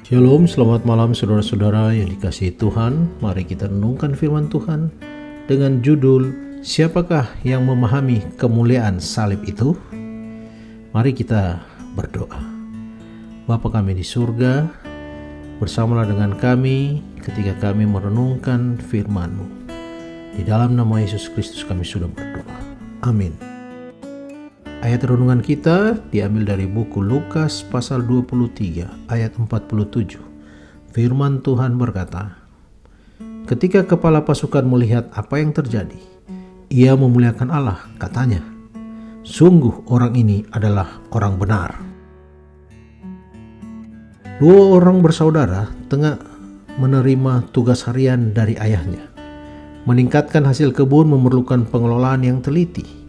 Shalom, selamat malam saudara-saudara yang dikasihi Tuhan. Mari kita renungkan firman Tuhan dengan judul Siapakah yang memahami kemuliaan salib itu? Mari kita berdoa. Bapa kami di surga, bersamalah dengan kami ketika kami merenungkan firman-Mu. Di dalam nama Yesus Kristus kami sudah berdoa. Amin. Ayat renungan kita diambil dari buku Lukas pasal 23 ayat 47. Firman Tuhan berkata, ketika kepala pasukan melihat apa yang terjadi, ia memuliakan Allah, katanya, sungguh orang ini adalah orang benar. Dua orang bersaudara tengah menerima tugas harian dari ayahnya. Meningkatkan hasil kebun memerlukan pengelolaan yang teliti.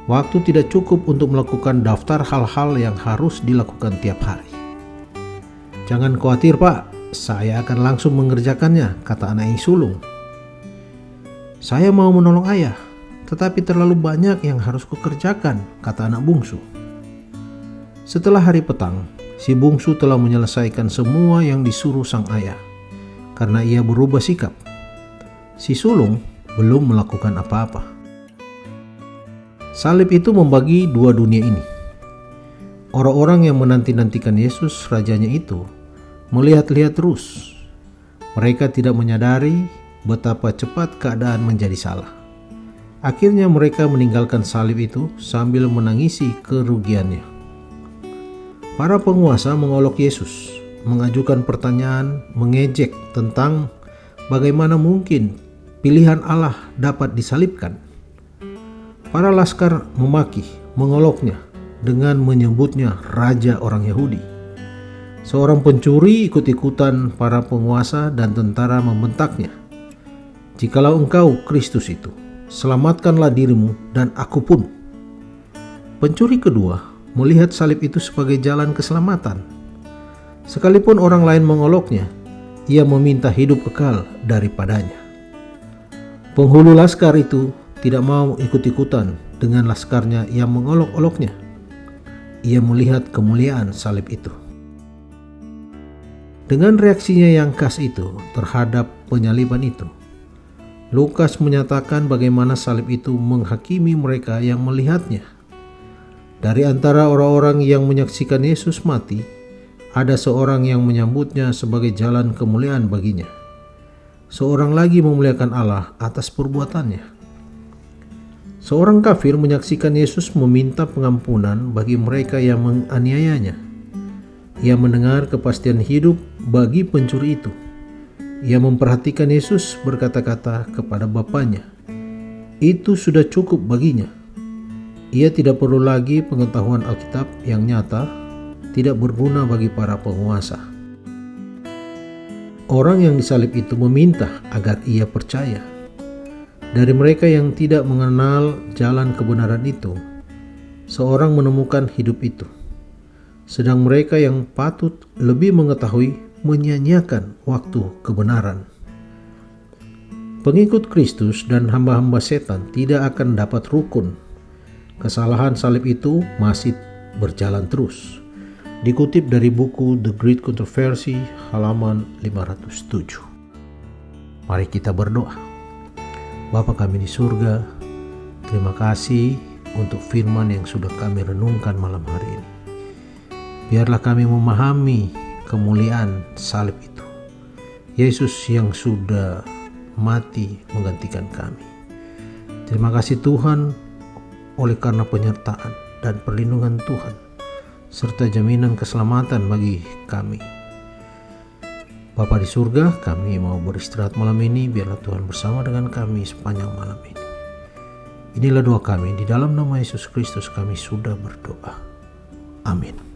Waktu tidak cukup untuk melakukan daftar hal-hal yang harus dilakukan tiap hari. Jangan khawatir Pak, saya akan langsung mengerjakannya, kata anak yang sulung. Saya mau menolong ayah, tetapi terlalu banyak yang harus kukerjakan, kata anak bungsu. Setelah hari petang, si bungsu telah menyelesaikan semua yang disuruh sang ayah, karena ia berubah sikap. Si sulung belum melakukan apa-apa. Salib itu membagi dua dunia ini. Orang-orang yang menanti-nantikan Yesus rajanya itu melihat-lihat terus. Mereka tidak menyadari betapa cepat keadaan menjadi salah. Akhirnya mereka meninggalkan salib itu sambil menangisi kerugiannya. Para penguasa mengolok Yesus, mengajukan pertanyaan, mengejek tentang bagaimana mungkin pilihan Allah dapat disalibkan. Para laskar memaki, mengoloknya dengan menyebutnya raja orang Yahudi. Seorang pencuri ikut-ikutan para penguasa dan tentara membentaknya. Jikalau engkau Kristus itu, selamatkanlah dirimu dan aku pun. Pencuri kedua melihat salib itu sebagai jalan keselamatan. Sekalipun orang lain mengoloknya, ia meminta hidup kekal daripadanya. Penghulu laskar itu tidak mau ikut-ikutan dengan laskarnya yang mengolok-oloknya. Ia melihat kemuliaan salib itu. Dengan reaksinya yang khas itu terhadap penyaliban itu, Lukas menyatakan bagaimana salib itu menghakimi mereka yang melihatnya. Dari antara orang-orang yang menyaksikan Yesus mati, ada seorang yang menyambutnya sebagai jalan kemuliaan baginya. Seorang lagi memuliakan Allah atas perbuatannya. Seorang kafir menyaksikan Yesus meminta pengampunan bagi mereka yang menganiayanya. Ia mendengar kepastian hidup bagi pencuri itu. Ia memperhatikan Yesus berkata-kata kepada Bapanya. Itu sudah cukup baginya. Ia tidak perlu lagi pengetahuan Alkitab yang nyata, tidak berguna bagi para penguasa. Orang yang disalib itu meminta agar ia percaya. Dari mereka yang tidak mengenal jalan kebenaran itu, seorang menemukan hidup itu. Sedang mereka yang patut lebih mengetahui menyia-nyiakan waktu kebenaran. Pengikut Kristus dan hamba-hamba setan tidak akan dapat rukun. Kesalahan salib itu masih berjalan terus. Dikutip dari buku The Great Controversy halaman 507. Mari kita berdoa. Bapa kami di surga, terima kasih untuk firman yang sudah kami renungkan malam hari ini. Biarlah kami memahami kemuliaan salib itu. Yesus yang sudah mati menggantikan kami. Terima kasih Tuhan oleh karena penyertaan dan perlindungan Tuhan, serta jaminan keselamatan bagi kami. Bapa di surga, kami mau beristirahat malam ini, biarlah Tuhan bersama dengan kami sepanjang malam ini. Inilah doa kami, di dalam nama Yesus Kristus kami sudah berdoa. Amin.